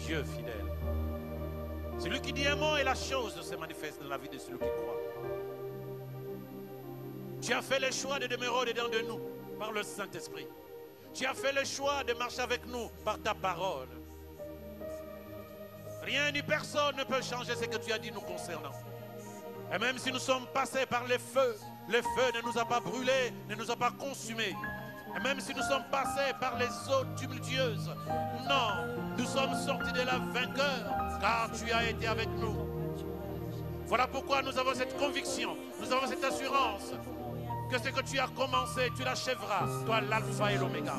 Dieu fidèle. Celui qui dit un mot et la chose se manifeste dans la vie de celui qui croit. Tu as fait le choix de demeurer au-dedans de nous par le Saint-Esprit. Tu as fait le choix de marcher avec nous par ta parole. Rien ni personne ne peut changer ce que tu as dit nous concernant. Et même si nous sommes passés par le feu ne nous a pas brûlés, ne nous a pas consumés. Et même si nous sommes passés par les eaux tumultueuses, non, nous sommes sortis de là vainqueurs, car tu as été avec nous. Voilà pourquoi nous avons cette conviction, nous avons cette assurance, que ce que tu as commencé, tu l'achèveras, toi l'alpha et l'oméga.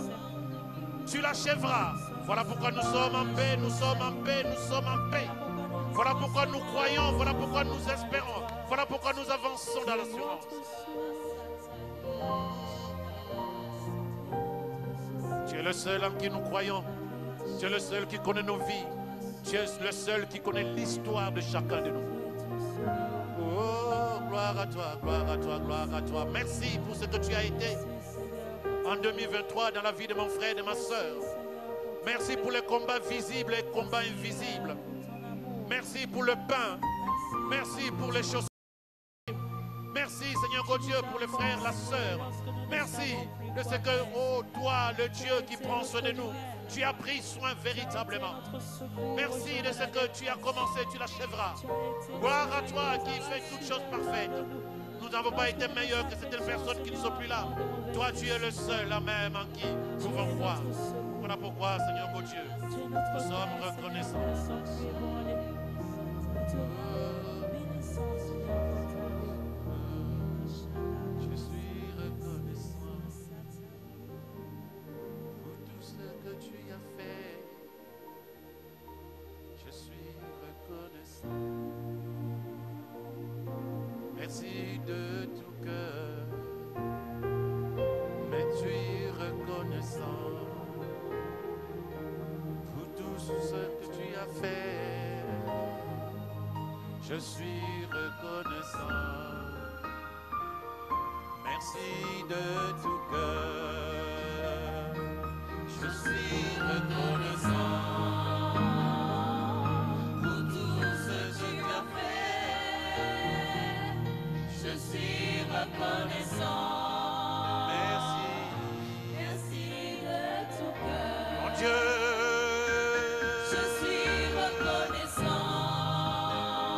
Tu l'achèveras. Voilà pourquoi nous sommes en paix, nous sommes en paix, nous sommes en paix. Voilà pourquoi nous croyons, voilà pourquoi nous espérons, voilà pourquoi nous avançons dans l'assurance. Tu es le seul en qui nous croyons. Tu es le seul qui connaît nos vies. Tu es le seul qui connaît l'histoire de chacun de nous. Oh, gloire à toi, gloire à toi, gloire à toi. Merci pour ce que tu as été en 2023 dans la vie de mon frère et de ma soeur. Merci pour les combats visibles et les combats invisibles. Merci pour le pain. Merci pour les choses. Merci Seigneur Dieu pour les frères, la sœur. Merci de ce que, oh toi, le Dieu qui prend soin de nous, tu as pris soin véritablement. Merci de ce que tu as commencé, tu l'achèveras. Gloire à toi qui fait toutes choses parfaites. Nous n'avons pas été meilleurs que certaines personnes qui ne sont plus là. Toi, tu es le seul, la même en qui nous pouvons croire. Voilà pourquoi, Seigneur mon Dieu, nous sommes reconnaissants. Je suis reconnaissant pour tout ce que tu as fait. Je suis reconnaissant. Merci de tout cœur. Mais tu es reconnaissant pour tout ce que tu as fait. Je suis reconnaissant. Merci de tout cœur. Je suis reconnaissant pour tout ce que tu as fait. Je suis reconnaissant. Merci. Merci de tout cœur. Mon Dieu. Je suis reconnaissant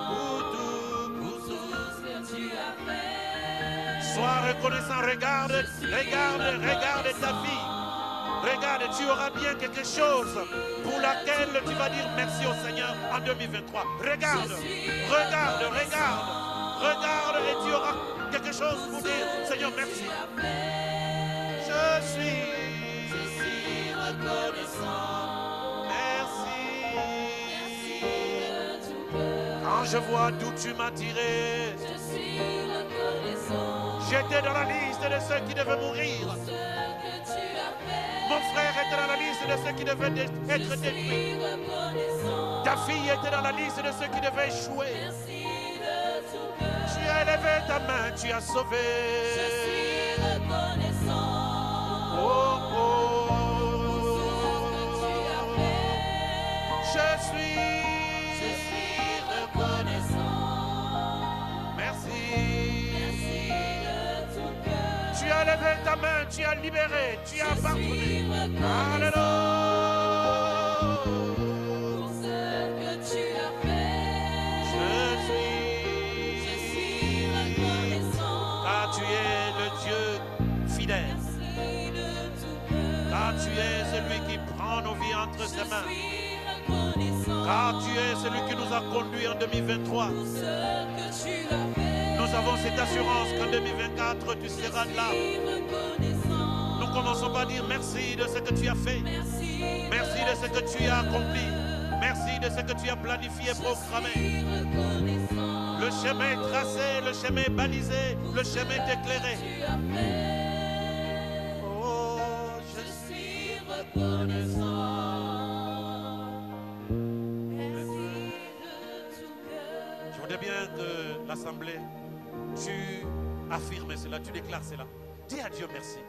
pour tout ce que tu as fait. Sois reconnaissant, regarde ta vie. Regarde, tu auras bien quelque chose pour laquelle tu vas dire merci au Seigneur en 2023. Regarde et tu auras quelque chose pour dire Seigneur merci. Je suis reconnaissant. Merci. Quand je vois d'où tu m'as tiré, je suis reconnaissant. J'étais dans la liste de ceux qui devaient mourir. Mon frère était dans la liste de ceux qui devaient être détruits. Ta fille était dans la liste de ceux qui devaient échouer. Tu as élevé ta main, tu as sauvé. Je suis reconnaissant. Oh, oh. Je suis reconnaissant. Merci. Tu as levé ta main, tu as libéré, tu as pardonné. Alléluia. Pour ce que tu as fait, je suis reconnaissant. Car tu es le Dieu fidèle. Car tu es celui qui prend nos vies entre ses mains. Car tu es celui qui nous a conduits en 2023. Nous avons cette assurance qu'en 2024, tu seras là. Nous commençons par dire merci de ce que tu as fait. Merci de ce que tu as accompli. Merci de ce que tu as planifié et programmé. Le chemin est tracé, le chemin est balisé, le chemin est éclairé. Oh, je suis reconnaissant. Je voudrais bien que l'Assemblée, tu affirmes cela, tu déclares cela. Dis à Dieu merci.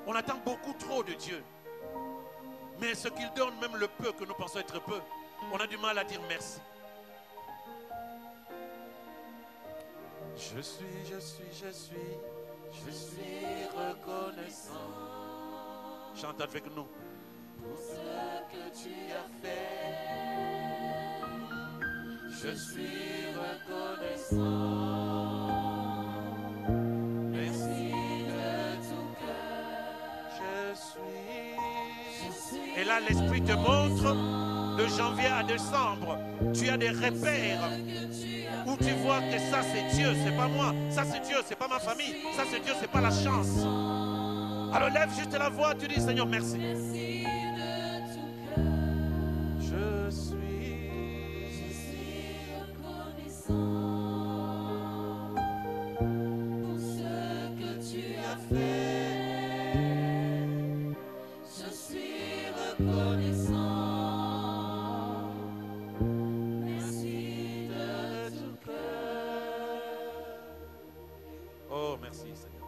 On attend beaucoup trop de Dieu. Mais ce qu'il donne, même le peu que nous pensons être peu, on a du mal à dire merci. Je suis reconnaissant. Chante avec nous. Pour ce que tu as fait, je suis reconnaissant. Merci de tout cœur. Je suis. Et là, l'Esprit te montre de janvier à décembre. Tu as des repères où tu vois que ça c'est Dieu, c'est pas moi. Ça c'est Dieu, c'est pas ma famille. Ça c'est Dieu, c'est pas la chance. Alors lève juste la voix, tu dis Seigneur merci. Merci de tout cœur. Je suis reconnaissant pour ce que tu as fait. Je suis reconnaissant. Merci de tout cœur. Oh merci Seigneur.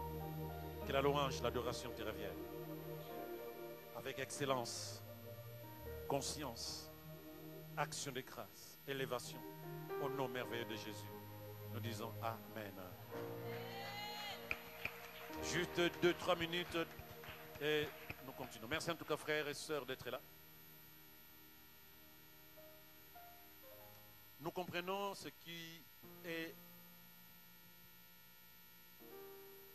Que la louange, l'adoration te revienne. Avec excellence, conscience, action de grâce, élévation. Au nom merveilleux de Jésus, nous disons Amen. Juste 2-3 minutes et nous continuons. Merci en tout cas frères et sœurs d'être là. Nous comprenons ce qui est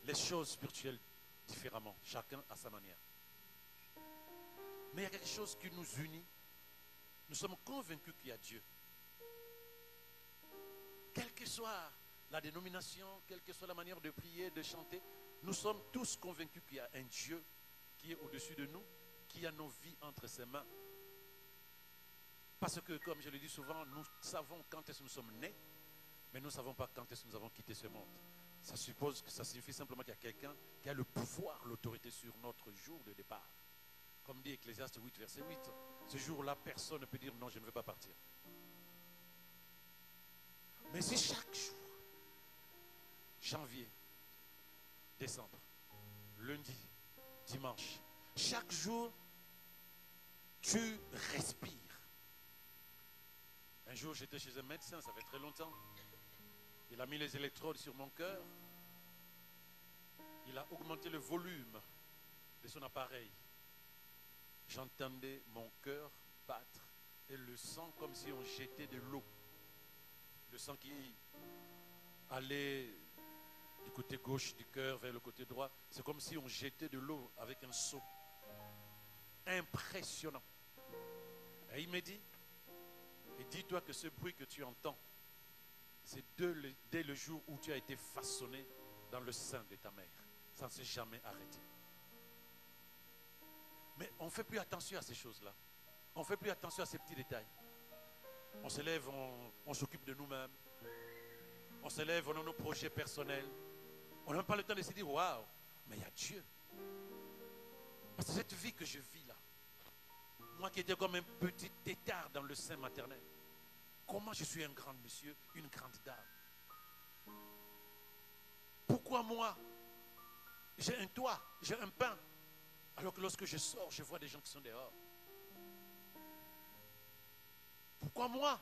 les choses spirituelles différemment, chacun à sa manière. Mais il y a quelque chose qui nous unit. Nous sommes convaincus qu'il y a Dieu. Quelle que soit la dénomination, quelle que soit la manière de prier, de chanter, nous sommes tous convaincus qu'il y a un Dieu qui est au-dessus de nous, qui a nos vies entre ses mains. Parce que, comme je le dis souvent, nous savons quand est-ce que nous sommes nés, mais nous ne savons pas quand est-ce que nous avons quitté ce monde. Ça suppose que ça signifie simplement qu'il y a quelqu'un qui a le pouvoir, l'autorité sur notre jour de départ. Comme dit Ecclésiaste 8, verset 8. Ce jour-là, personne ne peut dire non, je ne veux pas partir. Mais si chaque jour, janvier, décembre, lundi, dimanche, chaque jour, tu respires. Un jour, j'étais chez un médecin, ça fait très longtemps. Il a mis les électrodes sur mon cœur. Il a augmenté le volume de son appareil. J'entendais mon cœur battre et le sang comme si on jetait de l'eau. Le sang qui allait du côté gauche du cœur vers le côté droit. C'est comme si on jetait de l'eau avec un seau. Impressionnant. Et il me dit, et dis-toi que ce bruit que tu entends, c'est dès le jour où tu as été façonné dans le sein de ta mère. Ça ne s'est jamais arrêté. Mais on ne fait plus attention à ces choses-là. On ne fait plus attention à ces petits détails. On se lève, on s'occupe de nous-mêmes. On se lève, on a nos projets personnels. On n'a même pas le temps de se dire, waouh, mais il y a Dieu. Parce que cette vie que je vis là, moi qui étais comme un petit tétard dans le sein maternel, comment je suis un grand monsieur, une grande dame? Pourquoi moi, j'ai un toit, j'ai un pain, alors que lorsque je sors, je vois des gens qui sont dehors? Pourquoi moi,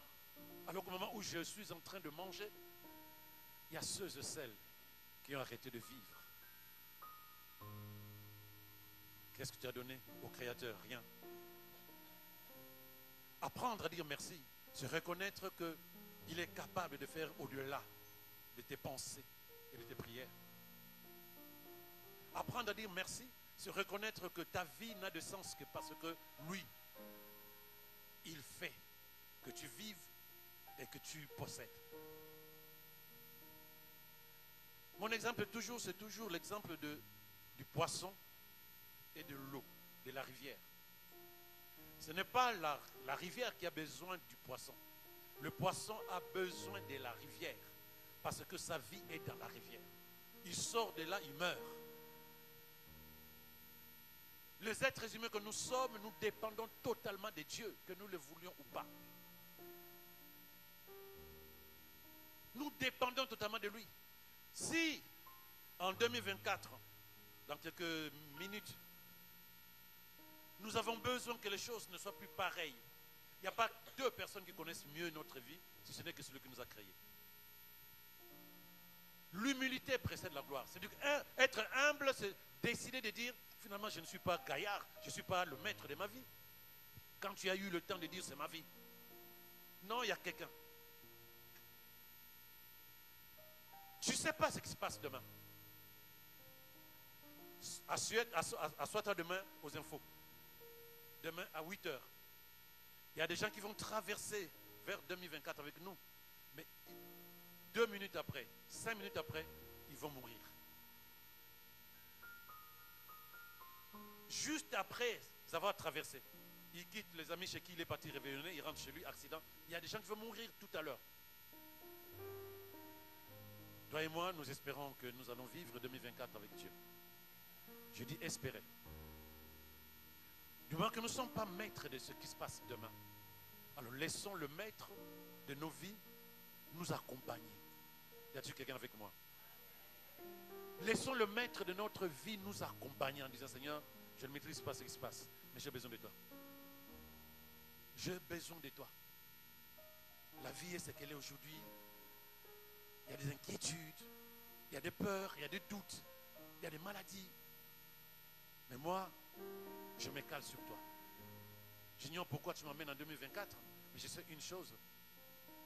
alors qu'au moment où je suis en train de manger, il y a ceux et celles qui ont arrêté de vivre? Qu'est-ce que tu as donné au Créateur? Rien. Apprendre à dire merci, se reconnaître qu'il est capable de faire au-delà de tes pensées et de tes prières. Apprendre à dire merci, se reconnaître que ta vie n'a de sens que parce que lui, il fait que tu vives et que tu possèdes. Mon exemple c'est toujours l'exemple du poisson et de l'eau, de la rivière. Ce n'est pas la rivière qui a besoin du poisson. Le poisson a besoin de la rivière parce que sa vie est dans la rivière. Il sort de là, il meurt. Les êtres humains que nous sommes, nous dépendons totalement de Dieu, que nous le voulions ou pas. Nous dépendons totalement de lui. Si en 2024, dans quelques minutes, Nous avons besoin que les choses ne soient plus pareilles. Il n'y a pas deux personnes qui connaissent mieux notre vie, si ce n'est que celui qui nous a créés. L'humilité précède la gloire. C'est-à-dire être humble, c'est décider de dire, finalement, je ne suis pas gaillard, je ne suis pas le maître de ma vie. Quand tu as eu le temps de dire, c'est ma vie. Non, il y a quelqu'un. Tu ne sais pas ce qui se passe demain. Assois-toi demain aux infos. Demain à 8 h. Il y a des gens qui vont traverser vers 2024 avec nous. Mais 2 minutes après, 5 minutes après, ils vont mourir. Juste après avoir traversé, il quitte les amis chez qui il est parti réveillonner, il rentre chez lui, accident. Il y a des gens qui vont mourir tout à l'heure. Toi et moi, nous espérons que nous allons vivre 2024 avec Dieu. Je dis espérer. Du moment que nous ne sommes pas maîtres de ce qui se passe demain, alors laissons le maître de nos vies nous accompagner. Y a-t-il quelqu'un avec moi? Laissons le maître de notre vie nous accompagner en disant, Seigneur, je ne maîtrise pas ce qui se passe, mais j'ai besoin de toi. J'ai besoin de toi. La vie est ce qu'elle est aujourd'hui. Il y a des inquiétudes, il y a des peurs, il y a des doutes, il y a des maladies. Mais moi, je me cale sur toi. J'ignore pourquoi tu m'emmènes en 2024, mais je sais une chose.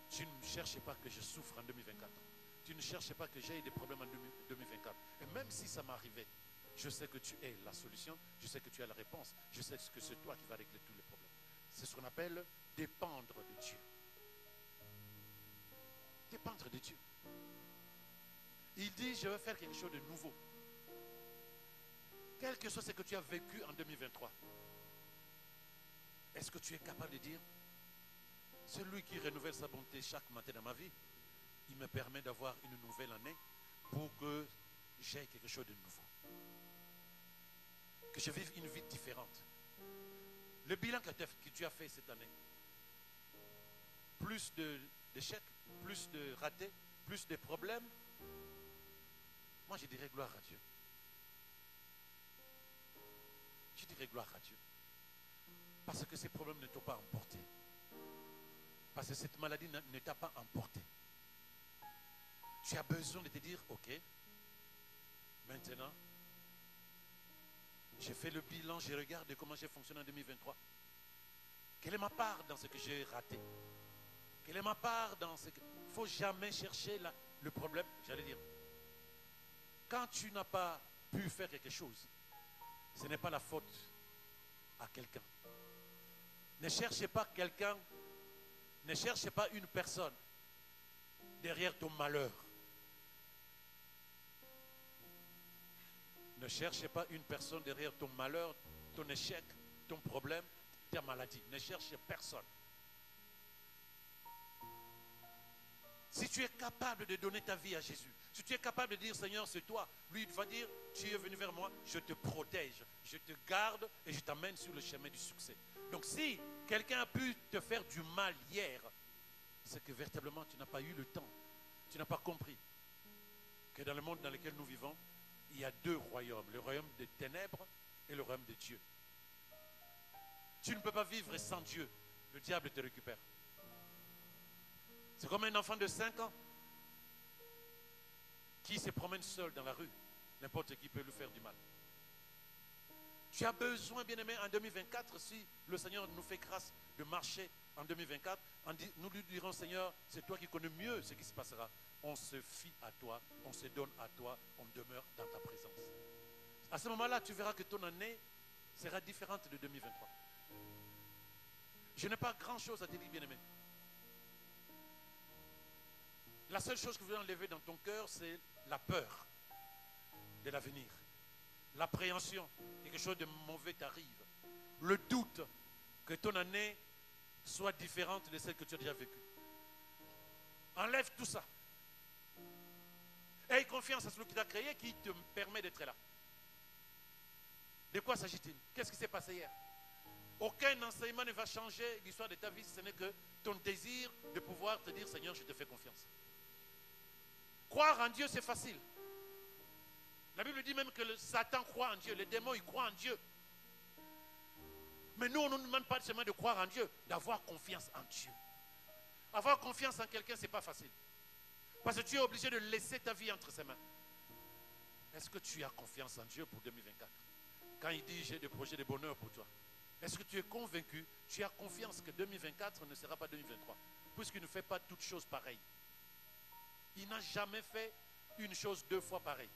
Tu ne cherches pas que je souffre en 2024. Tu ne cherches pas que j'aie des problèmes en 2024. Et même si ça m'arrivait, je sais que tu es la solution, je sais que tu as la réponse, je sais que c'est toi qui vas régler tous les problèmes. C'est ce qu'on appelle dépendre de Dieu. Dépendre de Dieu. Il dit, je vais faire quelque chose de nouveau. Quel que soit ce que tu as vécu en 2023, est-ce que tu es capable de dire, celui qui renouvelle sa bonté chaque matin dans ma vie, il me permet d'avoir une nouvelle année pour que j'aie quelque chose de nouveau. Que je vive une vie différente. Le bilan que tu as fait cette année, plus d'échecs, plus de ratés, plus de problèmes, moi je dirais gloire à Dieu. Je dirais gloire à Dieu. Parce que ces problèmes ne t'ont pas emporté. Parce que cette maladie ne t'a pas emporté. Tu as besoin de te dire, ok, maintenant, j'ai fait le bilan, je regarde comment j'ai fonctionné en 2023. Quelle est ma part dans ce que j'ai raté? Quelle est ma part dans ce que... Il ne faut jamais chercher le problème, j'allais dire. Quand tu n'as pas pu faire quelque chose, ce n'est pas la faute à quelqu'un. Ne cherchez pas quelqu'un, ne cherchez pas une personne derrière ton malheur. Ne cherchez pas une personne derrière ton malheur, ton échec, ton problème, ta maladie. Ne cherchez personne. Si tu es capable de donner ta vie à Jésus, si tu es capable de dire, Seigneur, c'est toi, lui, il va dire, tu es venu vers moi, je te protège, je te garde et je t'amène sur le chemin du succès. Donc si quelqu'un a pu te faire du mal hier, c'est que véritablement tu n'as pas eu le temps, tu n'as pas compris que dans le monde dans lequel nous vivons, il y a deux royaumes, le royaume des ténèbres et le royaume de Dieu. Tu ne peux pas vivre sans Dieu, le diable te récupère. C'est comme un enfant de 5 ans qui se promène seul dans la rue. N'importe qui peut lui faire du mal. Tu as besoin, bien-aimé, en 2024, si le Seigneur nous fait grâce de marcher en 2024, nous lui dirons, Seigneur, c'est toi qui connais mieux ce qui se passera. On se fie à toi, on se donne à toi, on demeure dans ta présence. À ce moment-là, tu verras que ton année sera différente de 2023. Je n'ai pas grand-chose à te dire, bien-aimé. La seule chose que je veux enlever dans ton cœur, c'est la peur de l'avenir. L'appréhension, quelque chose de mauvais t'arrive. Le doute que ton année soit différente de celle que tu as déjà vécue. Enlève tout ça. Aie confiance à celui qui t'a créé, qui te permet d'être là. De quoi s'agit-il? Qu'est-ce qui s'est passé hier? Aucun enseignement ne va changer l'histoire de ta vie, ce n'est que ton désir de pouvoir te dire, Seigneur, je te fais confiance. Croire en Dieu, c'est facile. La Bible dit même que Satan croit en Dieu, les démons, ils croient en Dieu. Mais nous, on ne nous demande pas seulement de croire en Dieu, d'avoir confiance en Dieu. Avoir confiance en quelqu'un, ce n'est pas facile. Parce que tu es obligé de laisser ta vie entre ses mains. Est-ce que tu as confiance en Dieu pour 2024? Quand il dit j'ai des projets de bonheur pour toi, est-ce que tu es convaincu, tu as confiance que 2024 ne sera pas 2023? Puisqu'il ne fait pas toutes choses pareilles. Il n'a jamais fait une chose 2 fois pareille.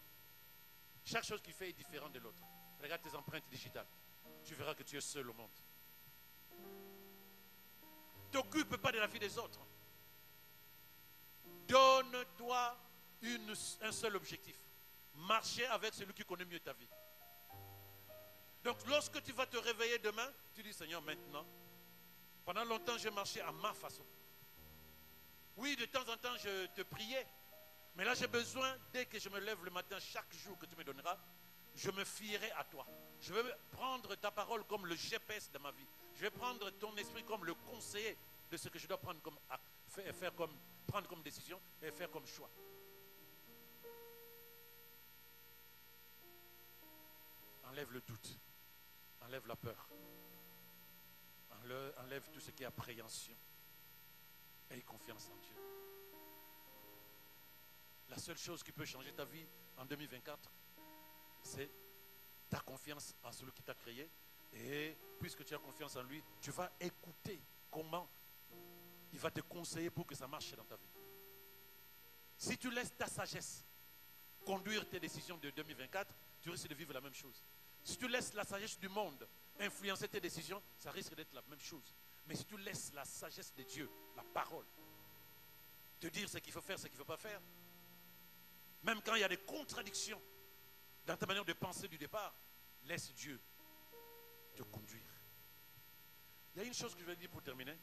Chaque chose qu'il fait est différente de l'autre. Regarde tes empreintes digitales. Tu verras que tu es seul au monde. Ne t'occupe pas de la vie des autres. Donne-toi un seul objectif. Marcher avec celui qui connaît mieux ta vie. Donc lorsque tu vas te réveiller demain, tu dis Seigneur maintenant, pendant longtemps j'ai marché à ma façon. Oui, de temps en temps je te priais, mais là j'ai besoin, dès que je me lève le matin, chaque jour que tu me donneras, je me fierai à toi. Je vais prendre ta parole comme le GPS de ma vie. Je vais prendre ton esprit comme le conseiller de ce que je dois prendre comme prendre comme décision et faire comme choix. Enlève le doute, enlève la peur, enlève tout ce qui est appréhension. Aie confiance en Dieu. La seule chose qui peut changer ta vie en 2024, c'est ta confiance en celui qui t'a créé. Et puisque tu as confiance en lui, tu vas écouter comment il va te conseiller pour que ça marche dans ta vie. Si tu laisses ta sagesse conduire tes décisions de 2024, tu risques de vivre la même chose. Si tu laisses la sagesse du monde influencer tes décisions, ça risque d'être la même chose. Mais si tu laisses la sagesse de Dieu, la parole, te dire ce qu'il faut faire, ce qu'il ne faut pas faire, même quand il y a des contradictions dans ta manière de penser du départ, laisse Dieu te conduire. Il y a une chose que je vais dire pour terminer.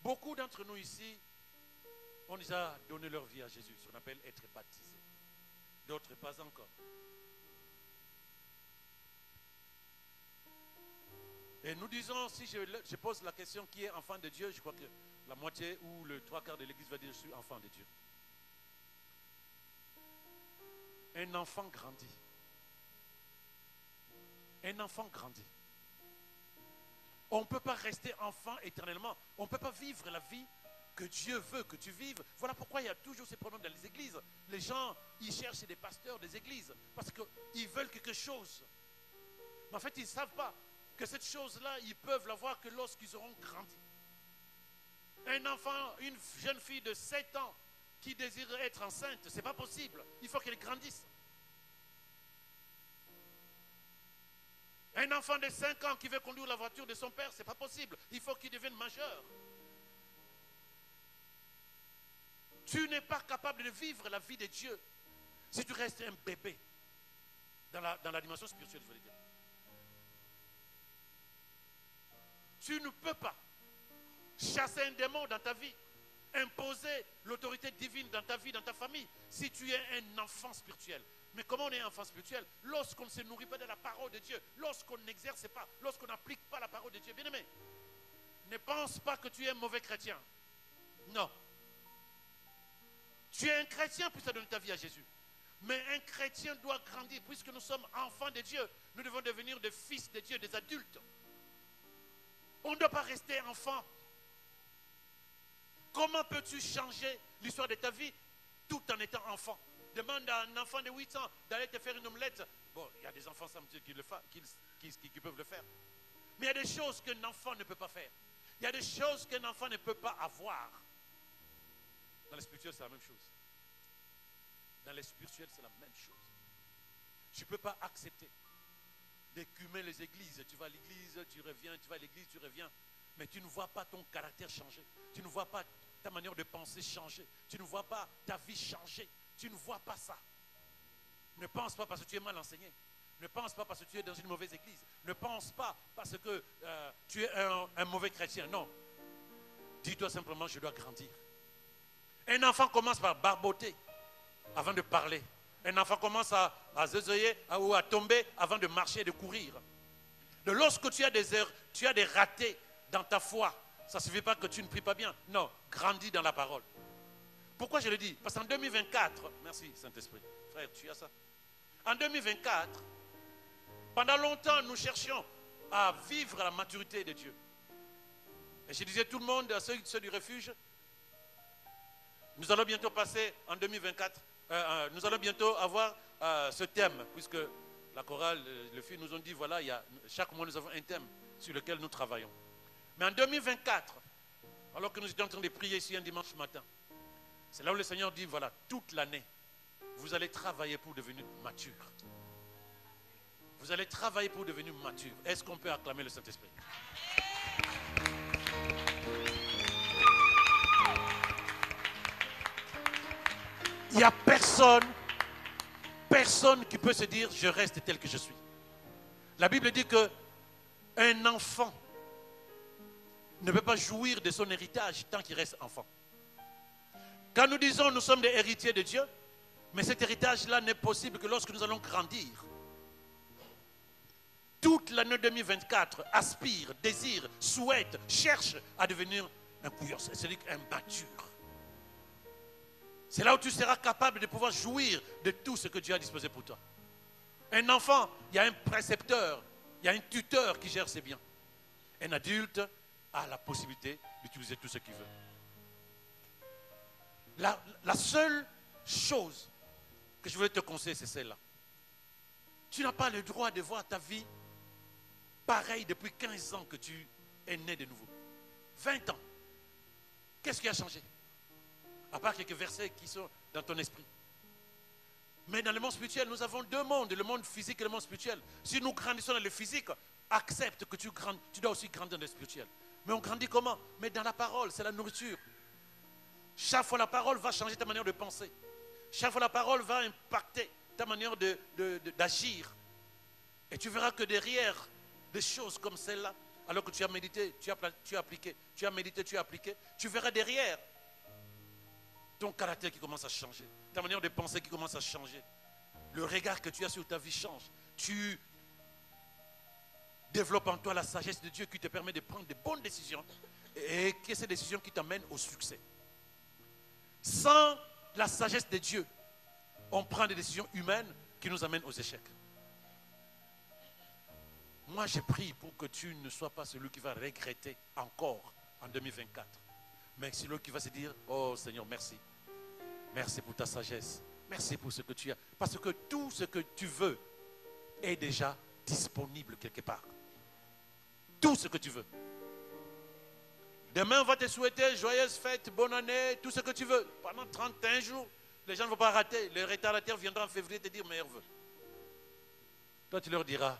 Beaucoup d'entre nous ici ont déjà donné leur vie à Jésus, ce qu'on appelle être baptisé. D'autres pas encore. Et nous disons, si je pose la question qui est enfant de Dieu, je crois que la moitié ou le 3/4 de l'église va dire je suis enfant de Dieu. Un enfant grandit. Un enfant grandit. On ne peut pas rester enfant éternellement. On ne peut pas vivre la vie que Dieu veut que tu vives. Voilà pourquoi il y a toujours ces problèmes dans les églises. Les gens, ils cherchent des pasteurs des églises parce qu'ils veulent quelque chose. Mais en fait, ils ne savent pas que cette chose-là, ils peuvent l'avoir que lorsqu'ils auront grandi. Un enfant, une jeune fille de 7 ans qui désire être enceinte, ce n'est pas possible. Il faut qu'elle grandisse. Un enfant de 5 ans qui veut conduire la voiture de son père, ce n'est pas possible. Il faut qu'il devienne majeur. Tu n'es pas capable de vivre la vie de Dieu si tu restes un bébé dans la dimension spirituelle, je veux dire. Tu ne peux pas chasser un démon dans ta vie, imposer l'autorité divine dans ta vie, dans ta famille, si tu es un enfant spirituel. Mais comment on est enfant spirituel? Lorsqu'on ne se nourrit pas de la parole de Dieu, lorsqu'on n'exerce pas, lorsqu'on n'applique pas la parole de Dieu. Bien-aimé, ne pense pas que tu es un mauvais chrétien. Non. Tu es un chrétien puisque tu as donné ta vie à Jésus. Mais un chrétien doit grandir. Puisque nous sommes enfants de Dieu, nous devons devenir des fils de Dieu, des adultes. On ne doit pas rester enfant. Comment peux-tu changer l'histoire de ta vie tout en étant enfant? Demande à un enfant de 8 ans d'aller te faire une omelette. Bon, il y a des enfants sans Dieu qui peuvent le faire. Mais il y a des choses qu'un enfant ne peut pas faire. Il y a des choses qu'un enfant ne peut pas avoir. Dans le spirituel, c'est la même chose. Dans le spirituel, c'est la même chose. Tu ne peux pas accepter d'écumer les églises. Tu vas à l'église, tu reviens, tu vas à l'église, tu reviens. Mais tu ne vois pas ton caractère changer. Tu ne vois pas ta manière de penser changer. Tu ne vois pas ta vie changer. Tu ne vois pas ça. Ne pense pas parce que tu es mal enseigné. Ne pense pas parce que tu es dans une mauvaise église. Ne pense pas parce que tu es un mauvais chrétien. Non. Dis-toi simplement, je dois grandir. Un enfant commence par barboter avant de parler. Un enfant commence à zézoyer ou à tomber avant de marcher et de courir. Donc lorsque tu as des erreurs, tu as des ratés dans ta foi, ça ne suffit pas que tu ne pries pas bien. Non, grandis dans la parole. Pourquoi je le dis? Parce qu'en 2024, merci Saint-Esprit, frère, tu as ça. En 2024, Pendant longtemps, nous cherchions à vivre la maturité de Dieu. Et je disais tout le monde, à ceux du refuge, nous allons bientôt passer en 2024, nous allons bientôt avoir ce thème, puisque la chorale, le filles nous ont dit, voilà, chaque mois nous avons un thème sur lequel nous travaillons. Mais en 2024, alors que nous étions en train de prier ici un dimanche matin, c'est là où le Seigneur dit, voilà, toute l'année, vous allez travailler pour devenir mature. Vous allez travailler pour devenir mature. Est-ce qu'on peut acclamer le Saint-Esprit? Il n'y a personne qui peut se dire, je reste tel que je suis. La Bible dit que un enfant ne peut pas jouir de son héritage tant qu'il reste enfant. Quand nous disons nous sommes des héritiers de Dieu, mais cet héritage-là n'est possible que lorsque nous allons grandir. Toute l'année 2024 aspire, désire, souhaite, cherche à devenir un couillon, c'est-à-dire un mature. C'est là où tu seras capable de pouvoir jouir de tout ce que Dieu a disposé pour toi. Un enfant, il y a un précepteur, il y a un tuteur qui gère ses biens. Un adulte a la possibilité d'utiliser tout ce qu'il veut. La seule chose que je voulais te conseiller, c'est celle-là. Tu n'as pas le droit de voir ta vie pareille depuis 15 ans que tu es né de nouveau. 20 ans. Qu'est-ce qui a changé? À part quelques versets qui sont dans ton esprit. Mais dans le monde spirituel, nous avons deux mondes, le monde physique et le monde spirituel. Si nous grandissons dans le physique, accepte que tu dois aussi grandir dans le spirituel. Mais on grandit comment? Mais dans la parole, c'est la nourriture. Chaque fois la parole va changer ta manière de penser. Chaque fois la parole va impacter ta manière d'agir. Et tu verras que derrière des choses comme celle-là, alors que tu as médité, tu as appliqué, tu as médité, tu as appliqué, tu verras derrière ton caractère qui commence à changer, ta manière de penser qui commence à changer. Le regard que tu as sur ta vie change. Tu développes en toi la sagesse de Dieu qui te permet de prendre de bonnes décisions et que ces décisions qui t'amènent au succès. Sans la sagesse de Dieu, on prend des décisions humaines qui nous amènent aux échecs. Moi, j'ai prié pour que tu ne sois pas celui qui va regretter encore en 2024. Mais celui qui va se dire, oh Seigneur, merci. Merci pour ta sagesse. Merci pour ce que tu as. Parce que tout ce que tu veux est déjà disponible quelque part. Tout ce que tu veux. Demain, on va te souhaiter joyeuse fête, bonne année, tout ce que tu veux. Pendant 31 jours, les gens ne vont pas rater. Les retardataires viendront en février te dire meilleurs vœux. Toi, tu leur diras,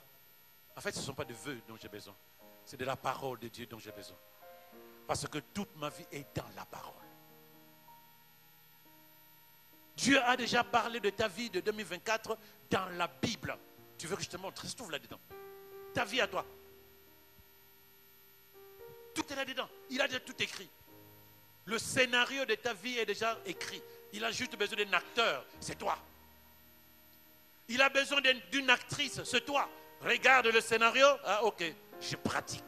en fait, ce ne sont pas de vœux dont j'ai besoin. C'est de la parole de Dieu dont j'ai besoin. Parce que toute ma vie est dans la parole. Dieu a déjà parlé de ta vie de 2024 dans la Bible. Tu veux que je te montre? Je trouve là-dedans. Ta vie à toi. Tout est là-dedans. Il a déjà tout écrit. Le scénario de ta vie est déjà écrit. Il a juste besoin d'un acteur. C'est toi. Il a besoin d'une actrice. C'est toi. Regarde le scénario. Ah, ok. Je pratique.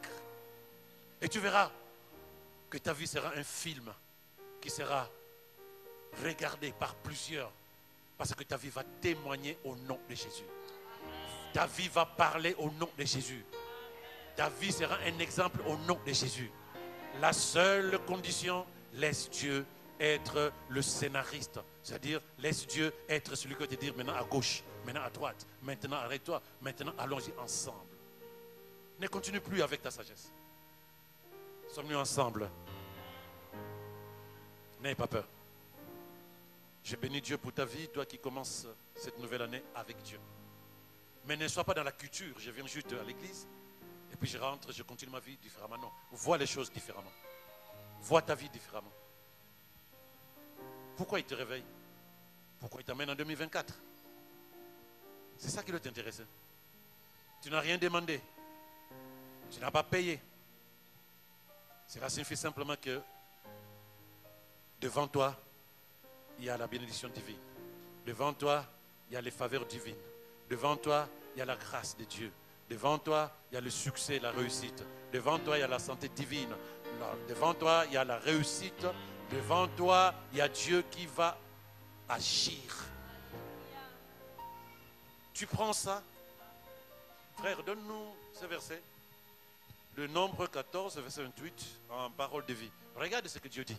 Et tu verras que ta vie sera un film qui sera regardé par plusieurs. Parce que ta vie va témoigner au nom de Jésus. Ta vie va parler au nom de Jésus. Ta vie sera un exemple au nom de Jésus. La seule condition, laisse Dieu être le scénariste. C'est-à-dire, laisse Dieu être celui qui va te dire maintenant à gauche, maintenant à droite, maintenant arrête-toi, maintenant allons-y ensemble. Ne continue plus avec ta sagesse. Sommes-nous ensemble? N'aie pas peur. Je bénis Dieu pour ta vie, toi qui commences cette nouvelle année avec Dieu. Mais ne sois pas dans la culture. Je viens juste à l'église et puis je rentre, je continue ma vie différemment. Non, vois les choses différemment. Vois ta vie différemment. Pourquoi il te réveille? Pourquoi il t'amène en 2024? C'est ça qui doit t'intéresser. Tu n'as rien demandé. Tu n'as pas payé. Cela signifie simplement que devant toi, il y a la bénédiction divine. Devant toi, il y a les faveurs divines. Devant toi, il y a la grâce de Dieu. Devant toi, il y a le succès, la réussite. Devant toi, il y a la santé divine. Devant toi, il y a la réussite. Devant toi, il y a Dieu qui va agir. Tu prends ça Frère, donne-nous ce verset. Le Nombre 14, verset 28, en parole de vie. Regarde ce que Dieu dit.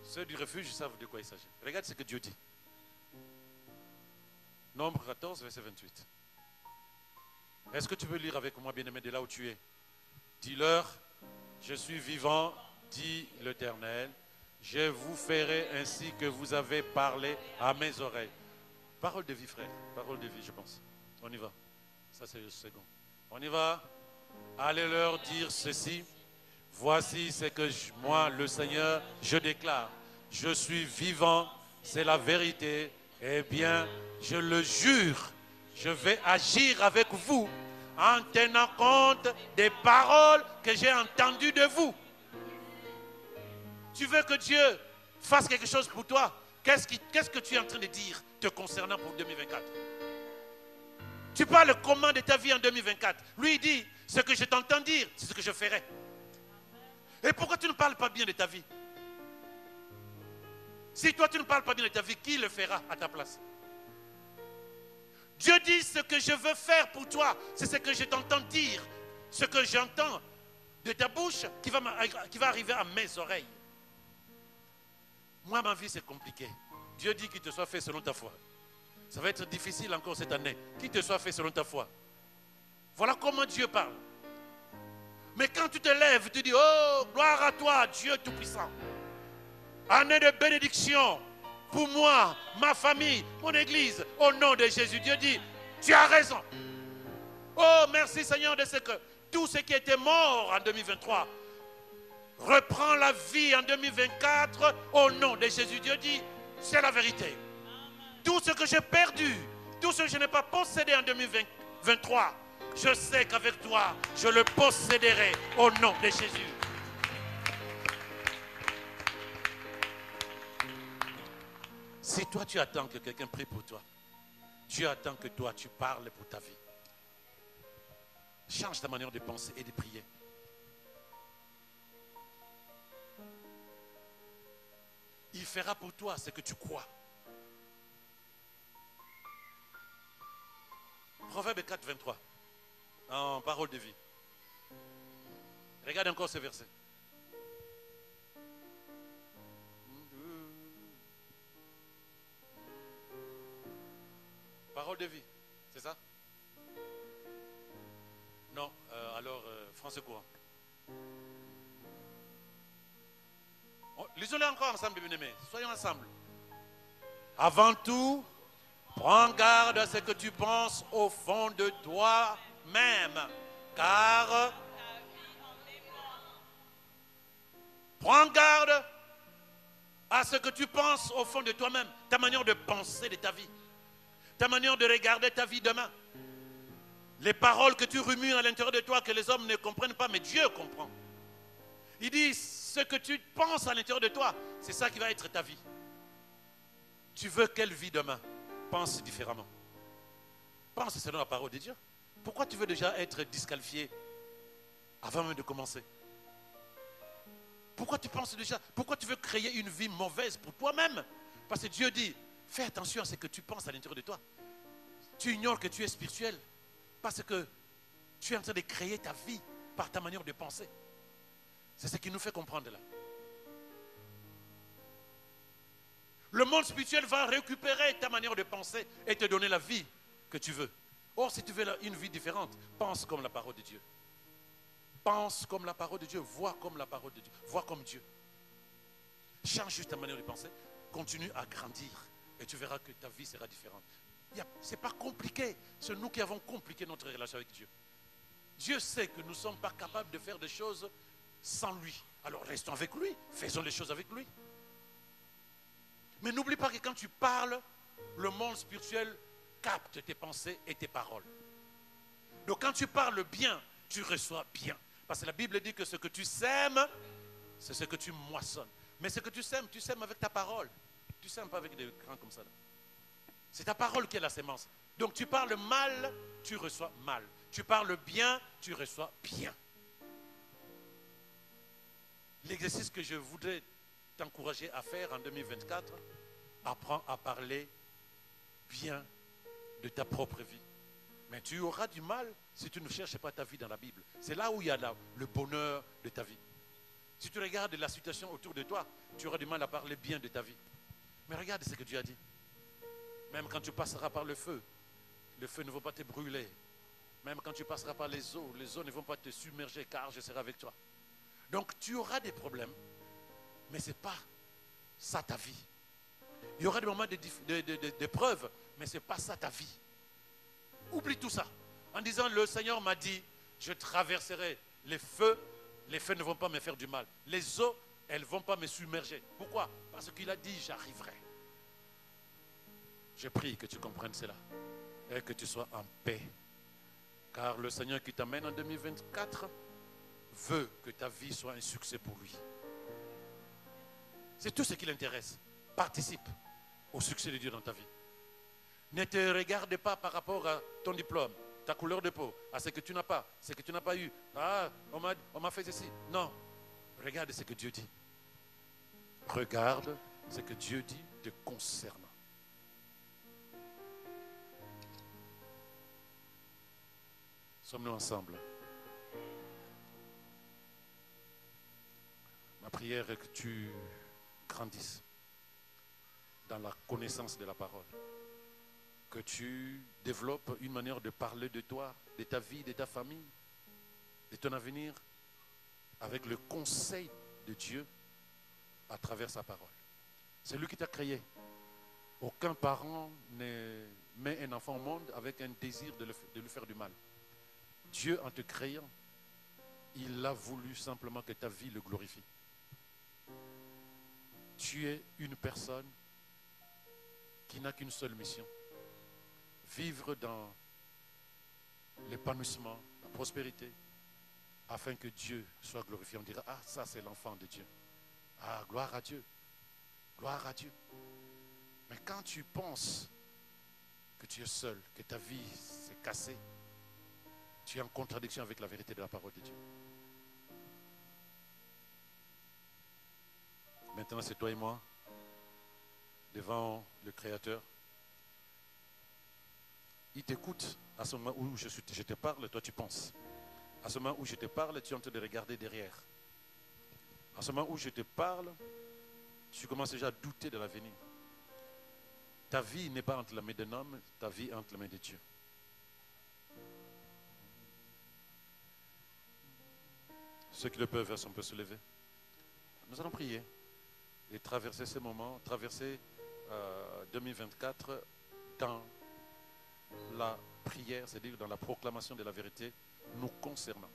Ceux du refuge savent de quoi il s'agit. Regarde ce que Dieu dit. Nombre 14, verset 28. Est-ce que tu peux lire avec moi, bien-aimé, de là où tu es? Dis-leur, je suis vivant, dit l'Éternel. Je vous ferai ainsi que vous avez parlé à mes oreilles. Parole de vie, frère. Parole de vie, je pense. On y va. Ça, c'est le second. On y va. Allez leur dire ceci. Voici ce que moi, le Seigneur, je déclare. Je suis vivant, c'est la vérité. Eh bien, je le jure, je vais agir avec vous en tenant compte des paroles que j'ai entendues de vous. Tu veux que Dieu fasse quelque chose pour toi? Qu'est-ce que tu es en train de dire te concernant pour 2024? Tu parles comment de ta vie en 2024? Lui, il dit, ce que je t'entends dire, c'est ce que je ferai. Et pourquoi tu ne parles pas bien de ta vie? Si toi, tu ne parles pas bien de ta vie, qui le fera à ta place? Dieu dit, ce que je veux faire pour toi, c'est ce que je t'entends dire. Ce que j'entends de ta bouche qui va arriver à mes oreilles. Moi, ma vie, c'est compliqué. Dieu dit qu'il te soit fait selon ta foi. Ça va être difficile encore cette année. Qu'il te soit fait selon ta foi. Voilà comment Dieu parle. Mais quand tu te lèves, tu dis, oh, gloire à toi, Dieu Tout-Puissant. Année de bénédiction pour moi, ma famille, mon église, au nom de Jésus. Dieu dit, tu as raison. Oh, merci Seigneur de ce que tout ce qui était mort en 2023 reprend la vie en 2024 au nom de Jésus. Dieu dit, c'est la vérité. Tout ce que j'ai perdu, tout ce que je n'ai pas possédé en 2023, je sais qu'avec toi, je le posséderai au nom de Jésus. Si toi tu attends que quelqu'un prie pour toi, Dieu attend que toi tu parles pour ta vie. Change ta manière de penser et de prier. Il fera pour toi ce que tu crois. Proverbe 4, 23. En parole de vie. Regarde encore ce verset. Parole de vie, c'est ça? Non, alors français courant. Lisons-le encore ensemble, bien-aimés. Soyons ensemble. Avant tout, prends garde à ce que tu penses au fond de toi-même, car prends garde à ce que tu penses au fond de toi-même, ta manière de penser de ta vie, ta manière de regarder ta vie demain, les paroles que tu rumines à l'intérieur de toi que les hommes ne comprennent pas, mais Dieu comprend. Il dit, ce que tu penses à l'intérieur de toi, c'est ça qui va être ta vie. Tu veux quelle vie demain? Pense différemment. Pense selon la parole de Dieu. Pourquoi tu veux déjà être disqualifié avant même de commencer? Pourquoi tu penses déjà? Pourquoi tu veux créer une vie mauvaise pour toi-même? Parce que Dieu dit, fais attention à ce que tu penses à l'intérieur de toi. Tu ignores que tu es spirituel parce que tu es en train de créer ta vie par ta manière de penser. C'est ce qui nous fait comprendre là. Le monde spirituel va récupérer ta manière de penser et te donner la vie que tu veux. Or, si tu veux une vie différente, pense comme la parole de Dieu. Pense comme la parole de Dieu, vois comme la parole de Dieu, vois comme Dieu. Change juste ta manière de penser, continue à grandir et tu verras que ta vie sera différente. Ce n'est pas compliqué, c'est nous qui avons compliqué notre relation avec Dieu. Dieu sait que nous ne sommes pas capables de faire des choses sans lui. Alors restons avec lui, faisons les choses avec lui. Mais n'oublie pas que quand tu parles, le monde spirituel capte tes pensées et tes paroles. Donc quand tu parles bien, tu reçois bien. Parce que la Bible dit que ce que tu sèmes, c'est ce que tu moissonnes. Mais ce que tu sèmes avec ta parole. Tu ne sèmes pas avec des grains comme ça. C'est ta parole qui est la sémence. Donc tu parles mal, tu reçois mal. Tu parles bien, tu reçois bien. L'exercice que je voudrais t'encourager à faire en 2024, apprends à parler bien de ta propre vie. Mais tu auras du mal si tu ne cherches pas ta vie dans la Bible. C'est là où il y a le bonheur de ta vie. Si tu regardes la situation autour de toi, tu auras du mal à parler bien de ta vie. Mais regarde ce que Dieu a dit. Même quand tu passeras par le feu ne va pas te brûler. Même quand tu passeras par les eaux ne vont pas te submerger car je serai avec toi. Donc tu auras des problèmes, mais ce n'est pas ça ta vie. Il y aura des moments d'épreuve, mais ce n'est pas ça ta vie. Oublie tout ça. En disant, le Seigneur m'a dit, je traverserai les feux ne vont pas me faire du mal. Les eaux, elles ne vont pas me submerger. Pourquoi? Parce qu'il a dit, j'arriverai. Je prie que tu comprennes cela et que tu sois en paix. Car le Seigneur qui t'amène en 2024 veut que ta vie soit un succès pour lui. C'est tout ce qui l'intéresse. Participe au succès de Dieu dans ta vie. Ne te regarde pas par rapport à ton diplôme, ta couleur de peau, à ce que tu n'as pas, ce que tu n'as pas eu. Ah, on m'a fait ceci. Non. Regarde ce que Dieu dit. Regarde ce que Dieu dit te concernant. Sommes-nous ensemble? Ma prière est que tu grandisses dans la connaissance de la parole. Que tu développes une manière de parler de toi, de ta vie, de ta famille, de ton avenir, avec le conseil de Dieu à travers sa parole. C'est lui qui t'a créé. Aucun parent ne met un enfant au monde avec un désir de lui faire du mal. Dieu, en te créant, il a voulu simplement que ta vie le glorifie. Tu es une personne qui n'a qu'une seule mission. Vivre dans l'épanouissement, la prospérité, afin que Dieu soit glorifié. On dira, ah, ça c'est l'enfant de Dieu. Ah, gloire à Dieu. Gloire à Dieu. Mais quand tu penses que tu es seul, que ta vie s'est cassée, tu es en contradiction avec la vérité de la parole de Dieu. Maintenant, c'est toi et moi, devant le Créateur. Il t'écoute à ce moment où je te parle, toi tu penses. À ce moment où je te parle, tu es en train de regarder derrière. À ce moment où je te parle, tu commences déjà à douter de l'avenir. Ta vie n'est pas entre la main d'un homme, ta vie est entre la main de Dieu. Ceux qui le peuvent, on peut se lever. Nous allons prier et traverser ces moments, traverser 2024 dans la prière, c'est-à-dire dans la proclamation de la vérité nous concernant.